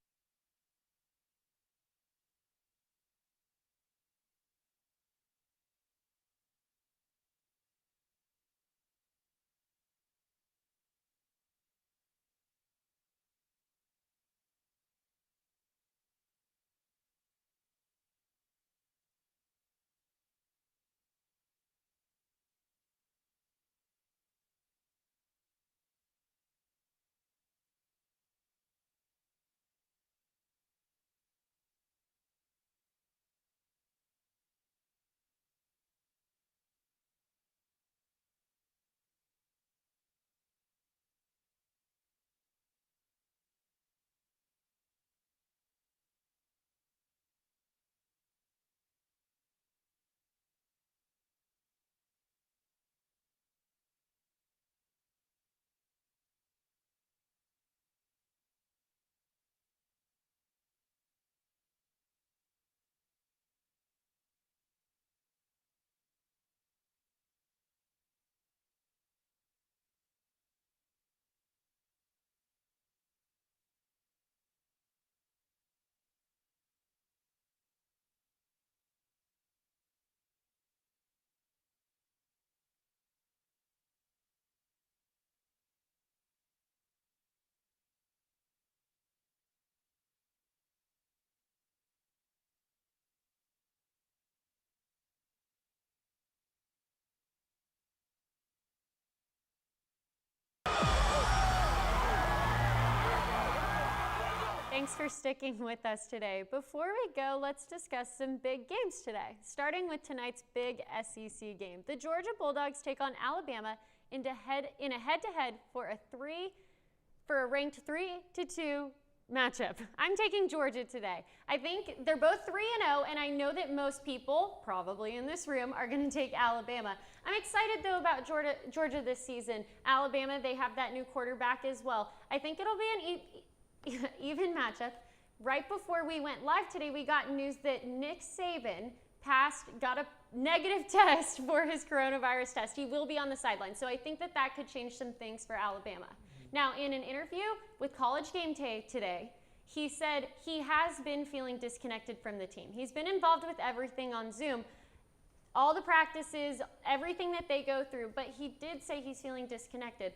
Thanks for sticking with us today. Before we go, let's discuss some big games today. Starting with tonight's big SEC game. The Georgia Bulldogs take on Alabama in a head-to-head for a ranked 3-2 matchup. I'm taking Georgia today. I think they're both 3-0, and I know that most people, probably in this room, are going to take Alabama. I'm excited, though, about Georgia this season. Alabama, they have that new quarterback as well. I think it'll be an even matchup. Right before we went live today, we got news that Nick Saban got a negative test for his coronavirus test. He will be on the sideline, so I think that could change some things for Alabama. Now, in an interview with College Gameday today, he said he has been feeling disconnected from the team. He's been involved with everything on Zoom, all the practices, everything that they go through, but he did say he's feeling disconnected.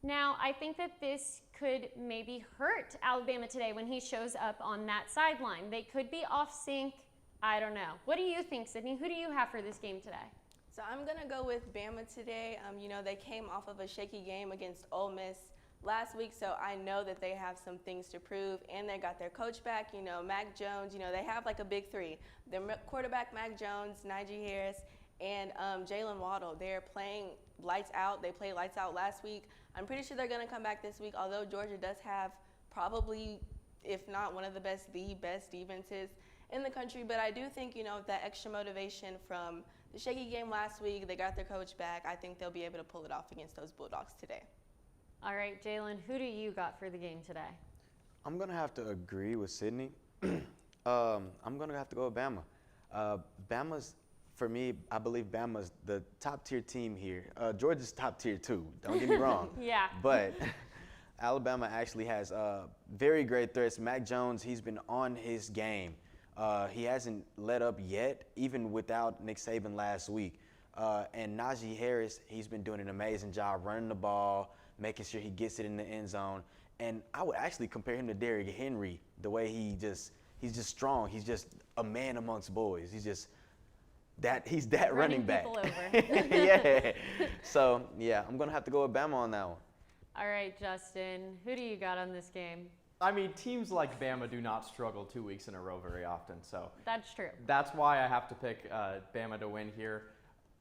Now, I think that this could maybe hurt Alabama today when he shows up on that sideline. They could be off sync. I don't know. What do you think, Sydney? Who do you have for this game today? So I'm going to go with Bama today. They came off of a shaky game against Ole Miss last week, so I know that they have some things to prove, and they got their coach back, Mac Jones. They have like a big three. Their quarterback, Mac Jones, Najee Harris, and Jalen Waddle. They're playing lights out. They played lights out last week. I'm pretty sure they're going to come back this week, although Georgia does have probably, if not one of the best defenses in the country. But I do think, that extra motivation from the shaky game last week, they got their coach back. I think they'll be able to pull it off against those Bulldogs today. All right, Jalen, who do you got for the game today? I'm going to have to agree with Sydney. I'm going to have to go with Bama. Bama's, for me, I believe Bama's the top-tier team here. Georgia's top-tier, too. Don't get me wrong. Yeah. But Alabama actually has very great threats. Mac Jones, he's been on his game. He hasn't let up yet, even without Nick Saban last week. And Najee Harris, he's been doing an amazing job running the ball, making sure he gets it in the end zone. And I would actually compare him to Derrick Henry, the way he's just strong. He's just a man amongst boys. He's that running back. People over. Yeah. So, yeah, I'm going to have to go with Bama on that one. All right, Justin, who do you got on this game? I mean, teams like Bama do not struggle 2 weeks in a row very often, so That's true. that's why I have to pick Bama to win here.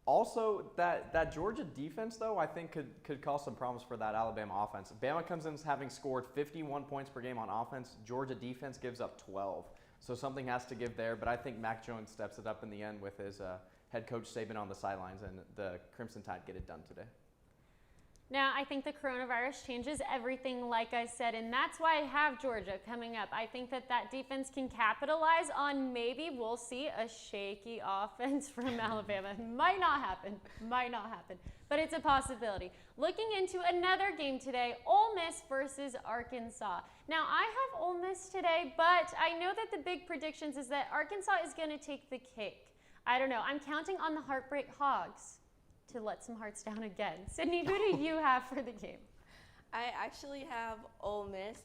Also, that Georgia defense, though, I think could cause some problems for that Alabama offense. Bama comes in having scored 51 points per game on offense. Georgia defense gives up 12. So something has to give there, but I think Mac Jones steps it up in the end with his head coach Saban on the sidelines, and the Crimson Tide get it done today. Now, I think the coronavirus changes everything, like I said, and that's why I have Georgia coming up. I think that defense can capitalize on maybe we'll see a shaky offense from Alabama. Might not happen, but it's a possibility. Looking into another game today, Ole Miss versus Arkansas. Now, I have Ole Miss today, but I know that the big predictions is that Arkansas is going to take the cake. I don't know. I'm counting on the Heartbreak Hogs to let some hearts down again. Sydney, who do you have for the game? I actually have Ole Miss.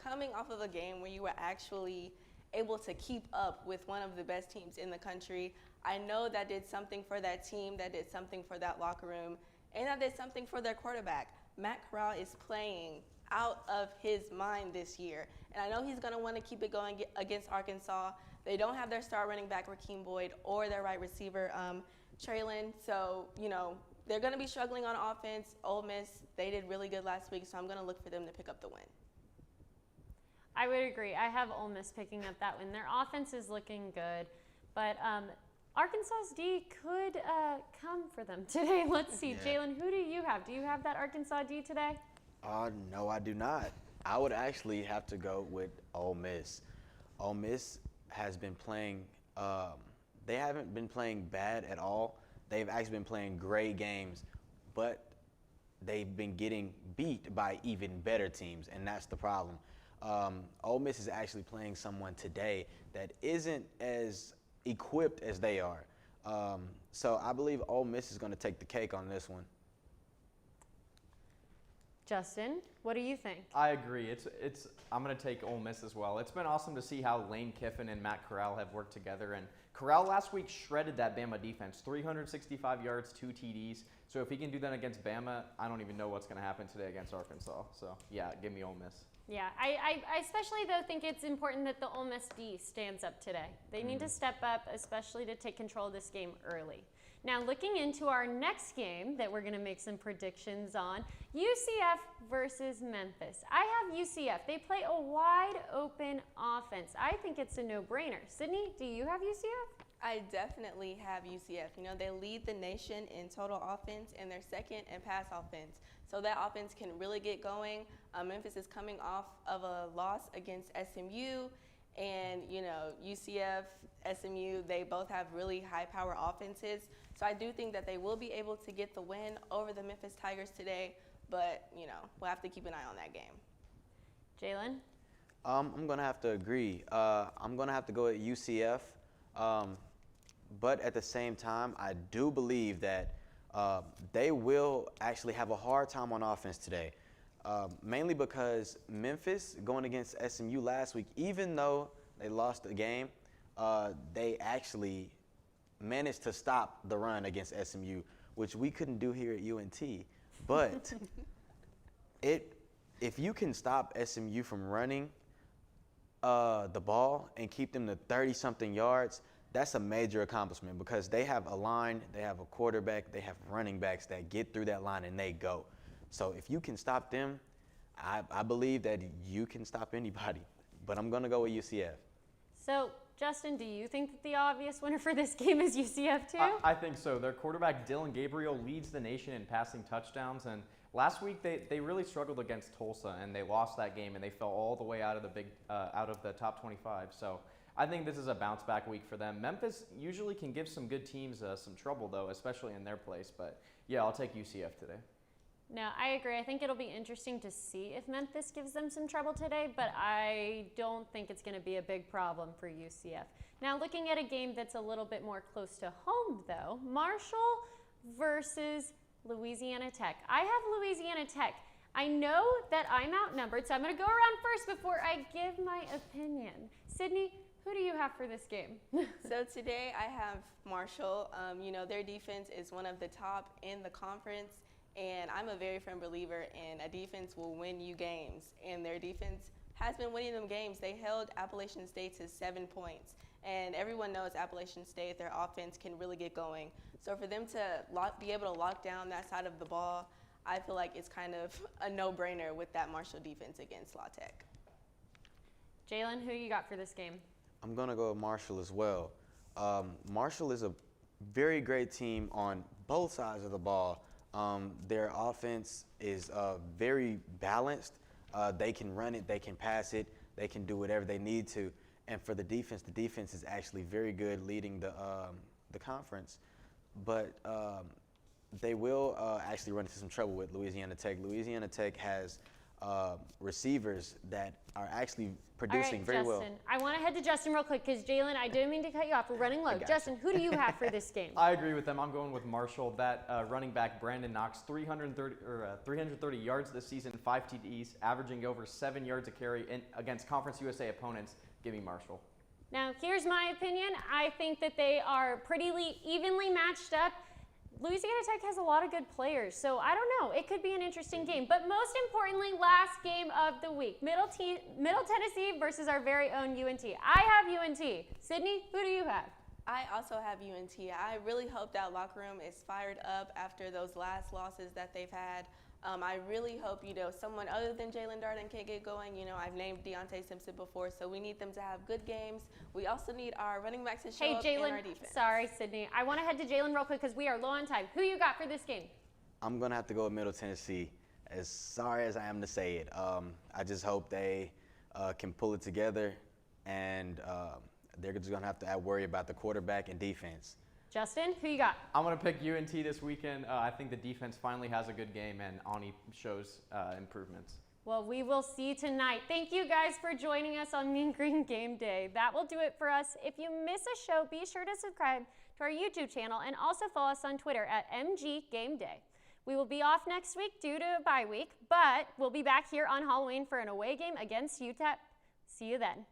Coming off of a game where you were actually able to keep up with one of the best teams in the country, I know that did something for that team, that did something for that locker room, and that did something for their quarterback. Matt Corral is playing out of his mind this year, and I know he's going to want to keep it going against Arkansas. They don't have their star running back, Rakeem Boyd, or their right receiver, Traylon. So, they're going to be struggling on offense. Ole Miss, they did really good last week, so I'm going to look for them to pick up the win. I would agree. I have Ole Miss picking up that win. Their offense is looking good, but Arkansas's D could come for them today. Let's see. Yeah. Jalen, who do you have? Do you have that Arkansas D today? No, I do not. I would actually have to go with Ole Miss. Ole Miss has been playing they haven't been playing bad at all. They've actually been playing great games, but they've been getting beat by even better teams, and that's the problem. Ole Miss is actually playing someone today that isn't as equipped as they are. So I believe Ole Miss is going to take the cake on this one. Justin, what do you think? I agree. I'm going to take Ole Miss as well. It's been awesome to see how Lane Kiffin and Matt Corral have worked together. And Corral last week shredded that Bama defense, 365 yards, 2 TDs. So if he can do that against Bama, I don't even know what's going to happen today against Arkansas. So, yeah, give me Ole Miss. Yeah, I especially though think it's important that the Ole Miss D stands up today. They need to step up, especially to take control of this game early. Now looking into our next game that we're gonna make some predictions on, UCF versus Memphis. I have UCF. They play a wide open offense. I think it's a no-brainer. Sydney, do you have UCF? I definitely have UCF. You know, they lead the nation in total offense and they're second in pass offense. So that offense can really get going. Memphis is coming off of a loss against SMU. And, you know, UCF, SMU, they both have really high power offenses. So I do think that they will be able to get the win over the Memphis Tigers today. But, you know, we'll have to keep an eye on that game. Jalen? I'm going to have to agree. I'm going to have to go at UCF. But at the same time, I do believe that they will actually have a hard time on offense today. Mainly because Memphis, going against SMU last week, even though they lost the game, they actually managed to stop the run against SMU, which we couldn't do here at UNT. But if you can stop SMU from running the ball and keep them to 30-something yards, that's a major accomplishment because they have a line, they have a quarterback, they have running backs that get through that line and they go. So if you can stop them, I believe that you can stop anybody. But I'm going to go with UCF. So, Justin, do you think that the obvious winner for this game is UCF too? I think so. Their quarterback, Dylan Gabriel, leads the nation in passing touchdowns. And last week, they really struggled against Tulsa, and they lost that game, and they fell all the way out of the top 25. So I think this is a bounce-back week for them. Memphis usually can give some good teams some trouble, though, especially in their place. But, yeah, I'll take UCF today. No, I agree. I think it'll be interesting to see if Memphis gives them some trouble today, but I don't think it's going to be a big problem for UCF. Now, looking at a game that's a little bit more close to home, though, Marshall versus Louisiana Tech. I have Louisiana Tech. I know that I'm outnumbered, so I'm going to go around first before I give my opinion. Sydney, who do you have for this game? So today I have Marshall. You know, their defense is one of the top in the conference. And I'm a very firm believer in a defense will win you games. And their defense has been winning them games. They held Appalachian State to 7 points. And everyone knows Appalachian State, their offense can really get going. So for them to be able to lock down that side of the ball, I feel like it's kind of a no-brainer with that Marshall defense against La Tech. Jalen, who you got for this game? I'm going to go with Marshall as well. Marshall is a very great team on both sides of the ball. Their offense is very balanced. They can run it, they can pass it, they can do whatever they need to. And for the defense is actually very good leading the conference. But they will actually run into some trouble with Louisiana Tech. Louisiana Tech has receivers that are actually producing very well. Justin, I want to head to Justin real quick because Jalen, I didn't mean to cut you off. We're running low. Justin, who do you have for this game? I agree with them. I'm going with Marshall. That running back, Brandon Knox, 330 yards this season, 5 TDs, averaging over 7 yards a carry against Conference USA opponents. Give me Marshall. Now, here's my opinion. I think that they are pretty evenly matched up. Louisiana Tech has a lot of good players, so I don't know. It could be an interesting game. But most importantly, last game of the week, Middle Tennessee versus our very own UNT. I have UNT. Sydney, who do you have? I also have UNT. I really hope that locker room is fired up after those last losses that they've had. I really hope, you know, someone other than Jalen Darden can get going. You know, I've named Deontay Simpson before, so we need them to have good games. We also need our running backs to show up in our defense. Sorry, Sydney. I want to head to Jalen real quick because we are low on time. Who you got for this game? I'm going to have to go with Middle Tennessee. As sorry as I am to say it, I just hope they can pull it together, and they're just going to have to worry about the quarterback and defense. Justin, who you got? I'm going to pick UNT this weekend. I think the defense finally has a good game, and Ani shows improvements. Well, we will see tonight. Thank you guys for joining us on Mean Green Game Day. That will do it for us. If you miss a show, be sure to subscribe to our YouTube channel and also follow us on Twitter at MGGameday. We will be off next week due to a bye week, but we'll be back here on Halloween for an away game against UTEP. See you then.